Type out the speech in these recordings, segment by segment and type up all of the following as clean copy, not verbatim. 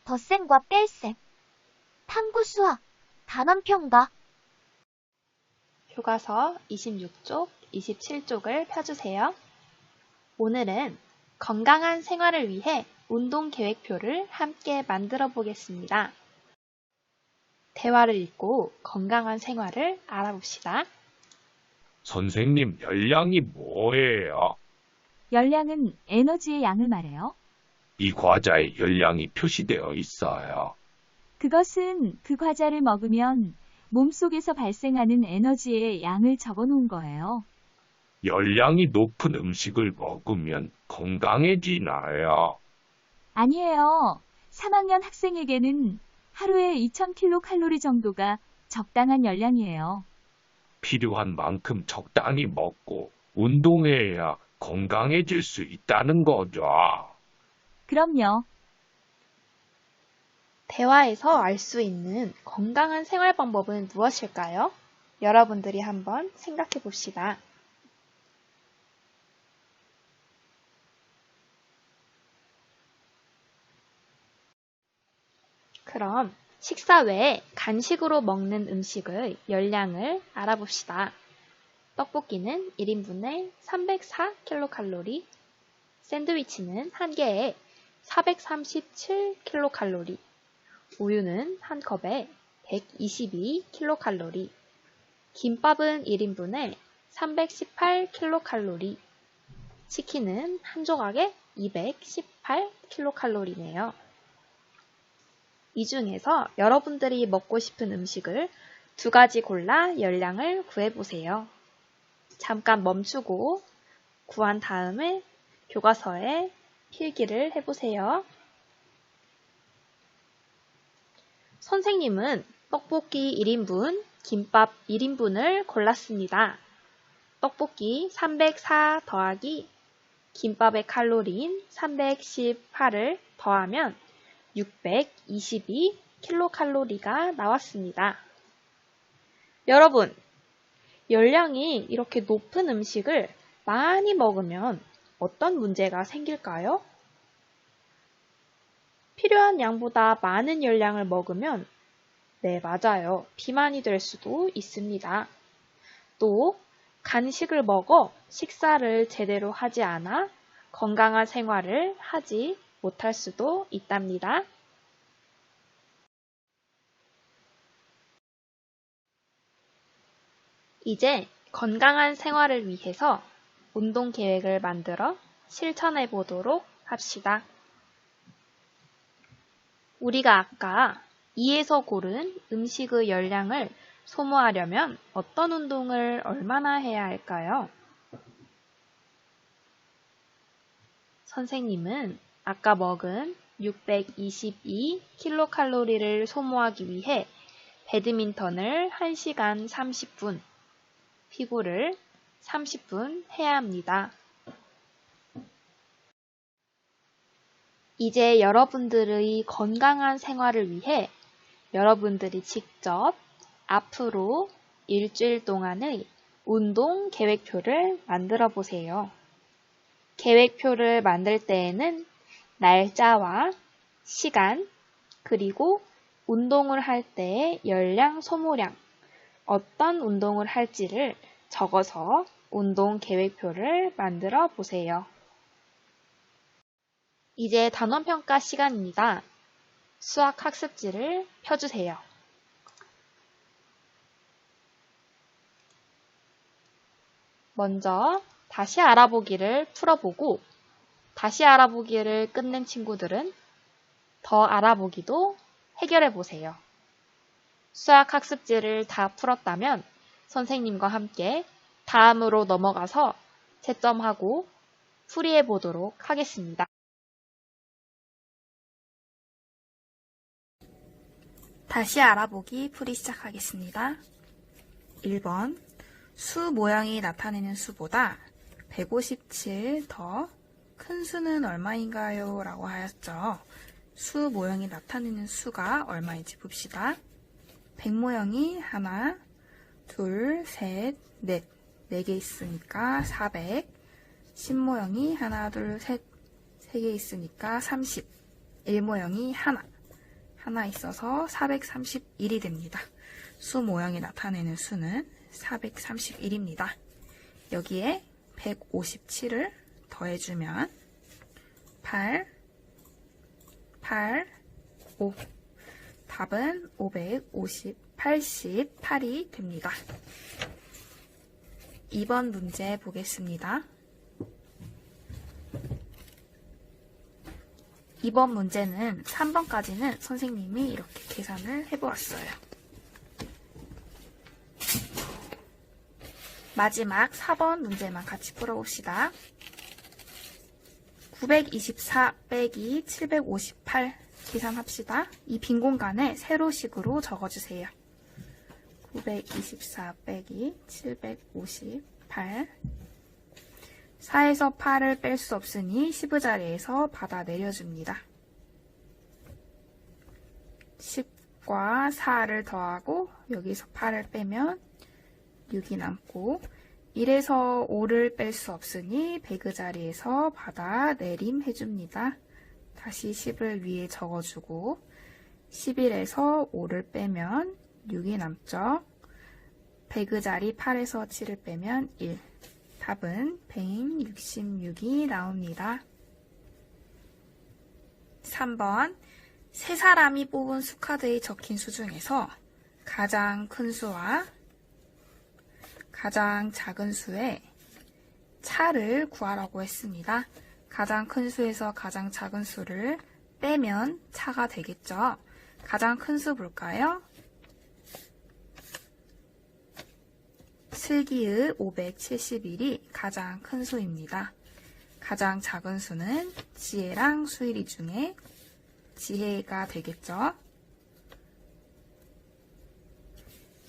덧셈과 뺄셈, 탐구수학, 단원평가. 교과서 26쪽, 27쪽을 펴주세요. 오늘은 건강한 생활을 위해 운동계획표를 함께 만들어 보겠습니다. 대화를 읽고 건강한 생활을 알아봅시다. 선생님, 열량이 뭐예요? 열량은 에너지의 양을 말해요. 이 과자에 열량이 표시되어 있어요. 그것은 그 과자를 먹으면 몸속에서 발생하는 에너지의 양을 적어 놓은 거예요. 열량이 높은 음식을 먹으면 건강해지나요? 아니에요. 3학년 학생에게는 하루에 2000kcal 정도가 적당한 열량이에요. 필요한 만큼 적당히 먹고 운동해야 건강해질 수 있다는 거죠. 그럼요. 대화에서 알 수 있는 건강한 생활 방법은 무엇일까요? 여러분들이 한번 생각해 봅시다. 그럼 식사 외에 간식으로 먹는 음식의 열량을 알아봅시다. 떡볶이는 1인분에 304kcal, 샌드위치는 한 개에 437kcal, 우유는 한 컵에 122kcal, 김밥은 1인분에 318kcal, 치킨은 한 조각에 218kcal네요. 이 중에서 여러분들이 먹고 싶은 음식을 두 가지 골라 열량을 구해보세요. 잠깐 멈추고 구한 다음에 교과서에 필기를 해보세요. 선생님은 떡볶이 1인분, 김밥 1인분을 골랐습니다. 떡볶이 304 더하기 김밥의 칼로리인 318을 더하면 622kcal가 나왔습니다. 여러분, 열량이 이렇게 높은 음식을 많이 먹으면 어떤 문제가 생길까요? 필요한 양보다 많은 열량을 먹으면 네, 맞아요. 비만이 될 수도 있습니다. 또 간식을 먹어 식사를 제대로 하지 않아 건강한 생활을 하지 못할 수도 있답니다. 이제 건강한 생활을 위해서 운동 계획을 만들어 실천해 보도록 합시다. 우리가 아까 2에서 고른 음식의 열량을 소모하려면 어떤 운동을 얼마나 해야 할까요? 선생님은 아까 먹은 622kcal를 소모하기 위해 배드민턴을 1시간 30분, 피구를 30분 해야 합니다. 이제 여러분들의 건강한 생활을 위해 여러분들이 직접 앞으로 일주일 동안의 운동 계획표를 만들어 보세요. 계획표를 만들 때에는 날짜와 시간, 그리고 운동을 할 때의 열량, 소모량, 어떤 운동을 할지를 적어서 운동 계획표를 만들어 보세요. 이제 단원평가 시간입니다. 수학 학습지를 펴주세요. 먼저 다시 알아보기를 풀어보고 다시 알아보기를 끝낸 친구들은 더 알아보기도 해결해보세요. 수학 학습지를 다 풀었다면 선생님과 함께 다음으로 넘어가서 채점하고 풀이해보도록 하겠습니다. 다시 알아보기 풀이 시작하겠습니다. 1번, 수 모양이 나타내는 수보다 157 더 큰 수는 얼마인가요? 라고 하였죠. 수 모양이 나타내는 수가 얼마인지 봅시다. 100 모양이 하나, 둘, 셋, 넷, 4개 있으니까 400, 10 모양이 하나, 둘, 셋, 3개 있으니까 30, 1 모양이 하나, 하나 있어서 431이 됩니다. 수 모양이 나타내는 수는 431입니다. 여기에 157을 더해주면 8, 5. 답은 588이 됩니다. 2번 문제 보겠습니다. 2번 문제는 3번까지는 선생님이 이렇게 계산을 해보았어요. 마지막 4번 문제만 같이 풀어봅시다. 924 빼기 758 계산합시다. 이 빈 공간에 세로식으로 적어주세요. 924 빼기 758 4에서 8을 뺄 수 없으니 10의 자리에서 받아 내려줍니다. 10과 4를 더하고 여기서 8을 빼면 6이 남고 1에서 5를 뺄 수 없으니 100의 자리에서 받아 내림 해줍니다. 다시 10을 위에 적어주고 11에서 5를 빼면 6이 남죠. 100의 자리 8에서 7을 빼면 1. 답은 166이 나옵니다. 3번 세 사람이 뽑은 수카드에 적힌 수 중에서 가장 큰 수와 가장 작은 수의 차를 구하라고 했습니다. 가장 큰 수에서 가장 작은 수를 빼면 차가 되겠죠. 가장 큰 수 볼까요? 슬기의 571이 가장 큰 수입니다. 가장 작은 수는 지혜랑 수일이 중에 지혜가 되겠죠.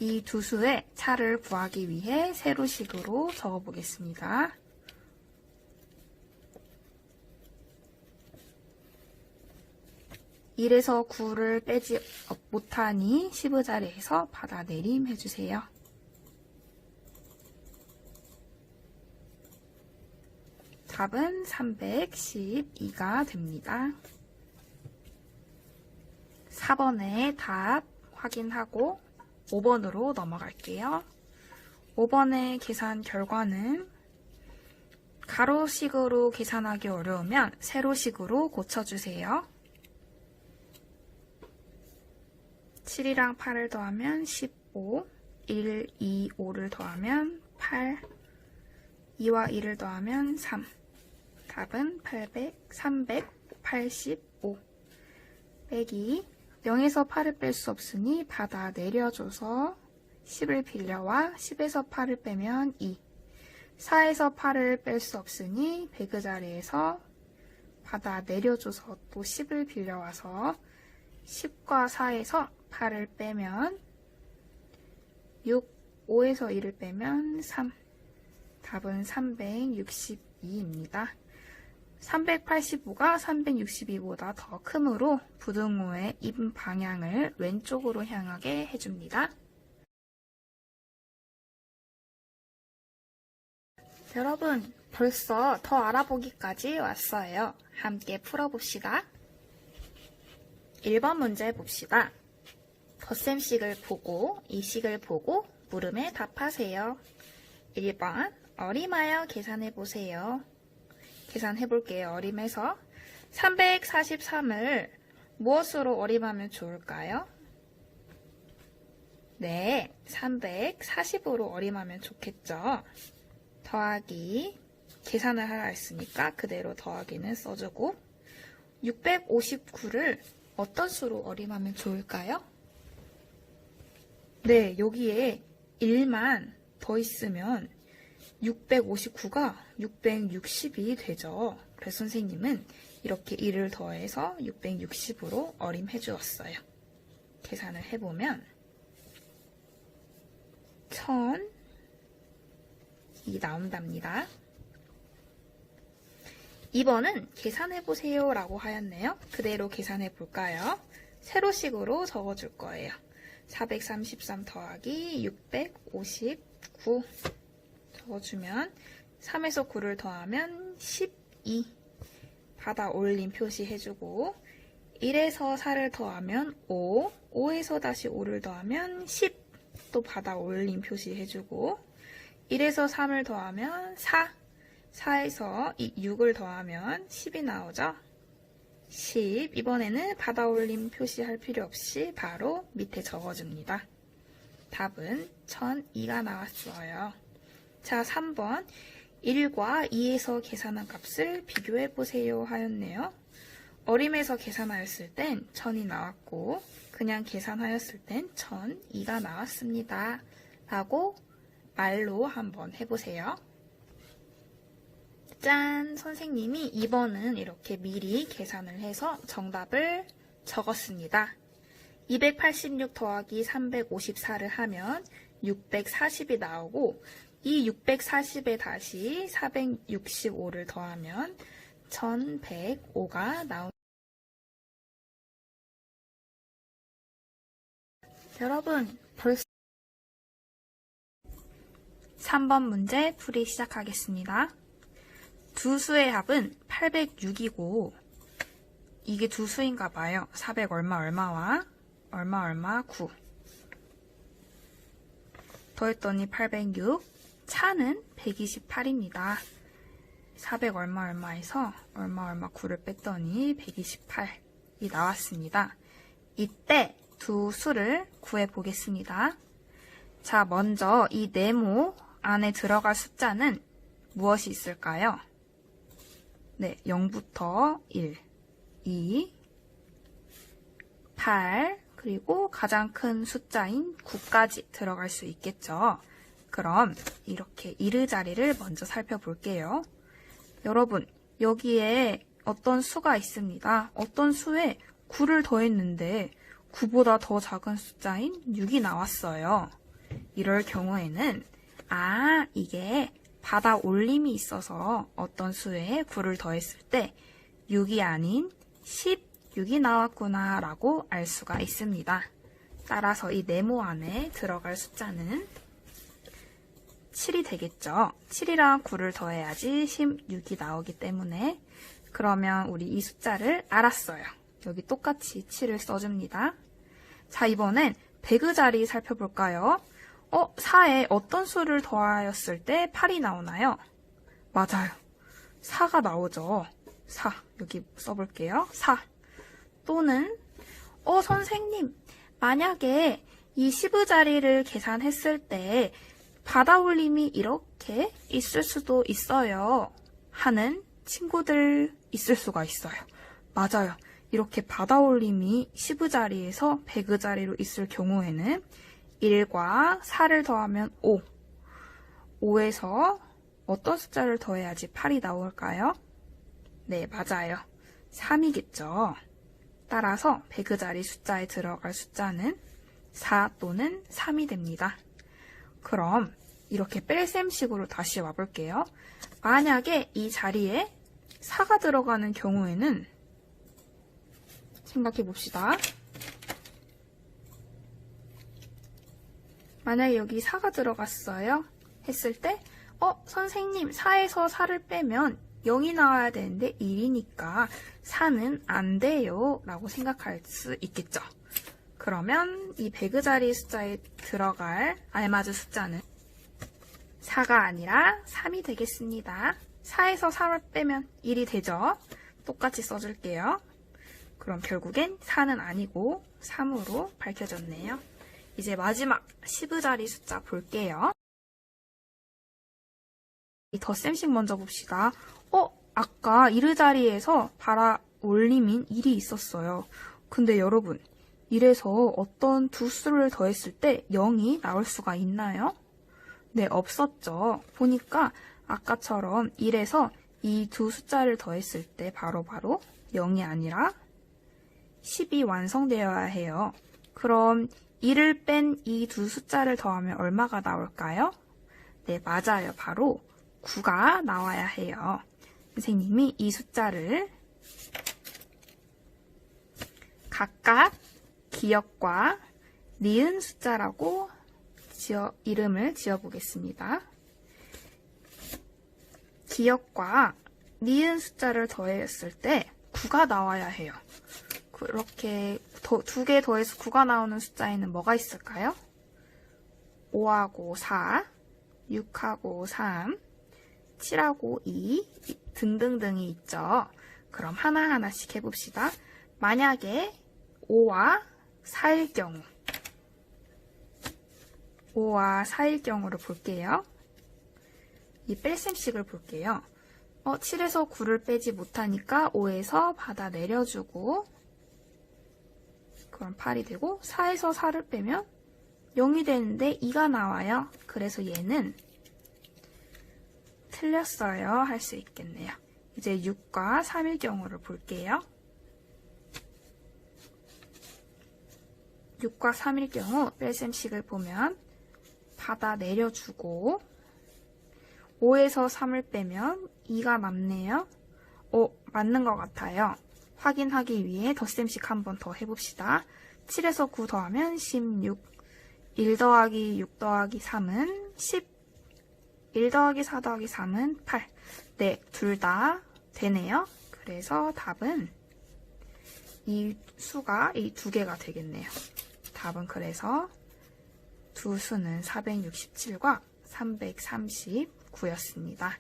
이 두 수의 차를 구하기 위해 세로식으로 적어보겠습니다. (1에서 9를) 빼지 못하니 10의 자리에서 받아 내림 해주세요. 답은 312가 됩니다. 4번의 답 확인하고 5번으로 넘어갈게요. 5번의 계산 결과는 가로식으로 계산하기 어려우면 세로식으로 고쳐주세요. 7이랑 8을 더하면 15, 1, 2, 5를 더하면 8, 2와 1을 더하면 3. 답은 385 빼기 0에서 8을 뺄 수 없으니 받아 내려줘서 10을 빌려와 10에서 8을 빼면 2. 4에서 8을 뺄 수 없으니 100의 자리에서 받아 내려줘서 또 10을 빌려와서 10과 4에서 8을 빼면 6, 5에서 1을 빼면 3. 답은 362입니다. 385가 362보다 더 크므로 부등호의 입 방향을 왼쪽으로 향하게 해줍니다. 여러분, 벌써 더 알아보기까지 왔어요. 함께 풀어봅시다. 1번 문제 봅시다. 덧셈식을 보고 이 식을 보고 물음에 답하세요. 1번 어림하여 계산해보세요. 계산해볼게요. 어림해서 343을 무엇으로 어림하면 좋을까요? 네, 340으로 어림하면 좋겠죠. 더하기, 계산을 하라 했으니까 그대로 더하기는 써주고 659를 어떤 수로 어림하면 좋을까요? 네, 여기에 1만 더 있으면 659가 660이 되죠. 그래서 선생님은 이렇게 1을 더해서 660으로 어림해 주었어요. 계산을 해보면 1000이 나온답니다. 2번은 계산해보세요 라고 하였네요. 그대로 계산해볼까요? 세로식으로 적어줄 거예요. 433 더하기 659 적어주면 3에서 9를 더하면 12 받아 올림 표시해주고 1에서 4를 더하면 5, 5에서 다시 5를 더하면 10, 또 받아 올림 표시해주고 1에서 3을 더하면 4, 4에서 6을 더하면 10이 나오죠. 10, 이번에는 받아 올림 표시할 필요 없이 바로 밑에 적어줍니다. 답은 1002가 나왔어요. 자, 3번 1과 2에서 계산한 값을 비교해보세요 하였네요. 어림에서 계산하였을 땐 1000이 나왔고 그냥 계산하였을 땐 1002가 나왔습니다. 라고 말로 한번 해보세요. 짠! 선생님이 2번은 이렇게 미리 계산을 해서 정답을 적었습니다. 286 더하기 354를 하면 640이 나오고 이 640에 다시 465를 더하면 1105가 나옵니다. 여러분, 벌써 3번 문제 풀이 시작하겠습니다. 두 수의 합은 806이고 이게 두 수인가 봐요. 400 얼마 얼마와 얼마 9 더했더니 806, 차는 128입니다. 400 얼마에서 얼마 9를 뺐더니 128이 나왔습니다. 이때 두 수를 구해보겠습니다. 자, 먼저 이 네모 안에 들어갈 숫자는 무엇이 있을까요? 네, 0부터 1, 2, 8, 그리고 가장 큰 숫자인 9까지 들어갈 수 있겠죠. 그럼 이렇게 이르자리를 먼저 살펴볼게요. 여러분, 여기에 어떤 수가 있습니다. 어떤 수에 9를 더했는데 9보다 더 작은 숫자인 6이 나왔어요. 이럴 경우에는 이게 받아 올림이 있어서 어떤 수에 9를 더했을 때 6이 아닌 16이 나왔구나 라고 알 수가 있습니다. 따라서 이 네모 안에 들어갈 숫자는 7이 되겠죠. 7이랑 9를 더해야지 16이 나오기 때문에 그러면 우리 이 숫자를 알았어요. 여기 똑같이 7을 써줍니다. 자, 이번엔 배그 자리 살펴볼까요? 4에 어떤 수를 더하였을 때 8이 나오나요? 맞아요. 4가 나오죠. 4. 여기 써볼게요. 4. 또는 선생님, 만약에 이 10의 자리를 계산했을 때 받아 올림이 이렇게 있을 수도 있어요. 하는 친구들 있을 수가 있어요. 맞아요. 이렇게 받아 올림이 10의 자리에서 100의 자리로 있을 경우에는 1과 4를 더하면 5. 5에서 어떤 숫자를 더해야지 8이 나올까요? 네, 맞아요. 3이겠죠. 따라서 100의 자리 숫자에 들어갈 숫자는 4 또는 3이 됩니다. 그럼 이렇게 뺄셈식으로 다시 와볼게요. 만약에 이 자리에 4가 들어가는 경우에는 생각해봅시다. 만약에 여기 4가 들어갔어요. 했을 때 선생님 4에서 4를 빼면 0이 나와야 되는데 1이니까 4는 안 돼요 라고 생각할 수 있겠죠. 그러면 이 100의 자리 숫자에 들어갈 알맞은 숫자는 4가 아니라 3이 되겠습니다. 4에서 3을 빼면 1이 되죠. 똑같이 써줄게요. 그럼 결국엔 4는 아니고 3으로 밝혀졌네요. 이제 마지막 10의 자리 숫자 볼게요. 이 덧셈식 먼저 봅시다. 아까 1의 자리에서 받아 올림인 1이 있었어요. 근데 여러분, 1에서 어떤 두 수를 더했을 때 0이 나올 수가 있나요? 네, 없었죠. 보니까 아까처럼 1에서 이 두 숫자를 더했을 때 바로바로 0이 아니라 10이 완성되어야 해요. 그럼 1을 뺀 이 두 숫자를 더하면 얼마가 나올까요? 네, 맞아요. 바로 9가 나와야 해요. 선생님이 이 숫자를 각각 기역과 니은 숫자라고 이름을 지어보겠습니다. 기역과 니은 숫자를 더했을 때 9가 나와야 해요. 그렇게 2개 더해서 9가 나오는 숫자에는 뭐가 있을까요? 5하고 4, 6하고 3, 7하고 2 등등등이 있죠. 그럼 하나하나씩 해봅시다. 만약에 5와 4일 경우 5와 4일 경우를 볼게요. 이 뺄셈식을 볼게요. 7에서 9를 빼지 못하니까 5에서 받아 내려주고 그럼 8이 되고 4에서 4를 빼면 0이 되는데 2가 나와요. 그래서 얘는 틀렸어요. 할 수 있겠네요. 이제 6과 3일 경우를 볼게요. 6과 3일 경우 뺄셈식을 보면 받아 내려주고 5에서 3을 빼면 2가 남네요. 맞는 것 같아요. 확인하기 위해 덧셈식 한 번 더 해봅시다. 7에서 9 더하면 16, 1 더하기 6 더하기 3은 10, 1 더하기 4 더하기 3은 8. 네, 둘 다 되네요. 그래서 답은 이 수가 이 두 개가 되겠네요. 답은 그래서 두 수는 467과 339였습니다.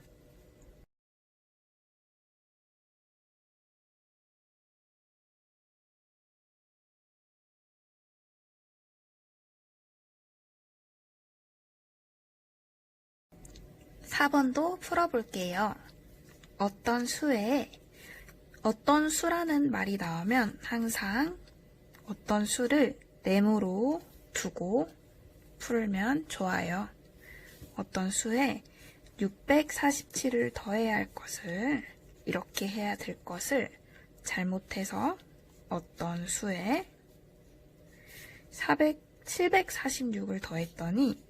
(4번도) 풀어볼게요. 어떤 수라는 말이 나오면 항상 어떤 수를 네모로 두고 풀면 좋아요. 어떤 수에 647을 더해야 할 것을 이렇게 해야 될 것을 잘못해서 어떤 수에 746을 더했더니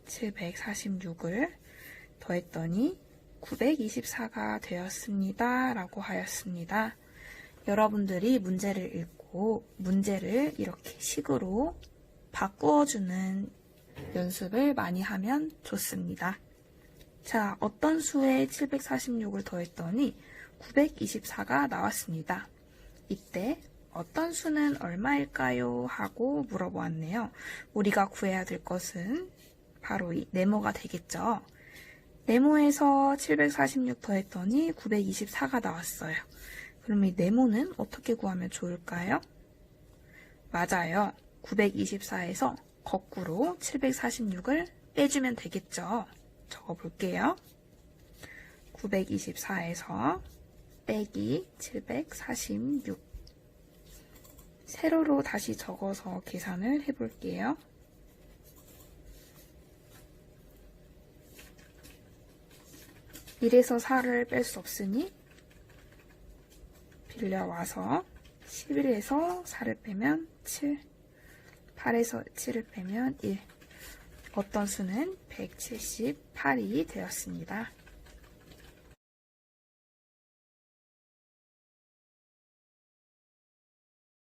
924가 되었습니다. 라고 하였습니다. 여러분들이 문제를 읽고 문제를 이렇게 식으로 바꾸어주는 연습을 많이 하면 좋습니다. 자, 어떤 수에 746을 더했더니 924가 나왔습니다. 이때 어떤 수는 얼마일까요? 하고 물어보았네요. 우리가 구해야 될 것은 바로 이 네모가 되겠죠. 네모에서 746 더했더니 924가 나왔어요. 그럼 이 네모는 어떻게 구하면 좋을까요? 맞아요. 924에서 거꾸로 746을 빼주면 되겠죠. 적어볼게요. 924에서 빼기 746. 세로로 다시 적어서 계산을 해볼게요. 1에서 4를 뺄 수 없으니 빌려와서 11에서 4를 빼면 7, 8에서 7을 빼면 1. 어떤 수는 178이 되었습니다.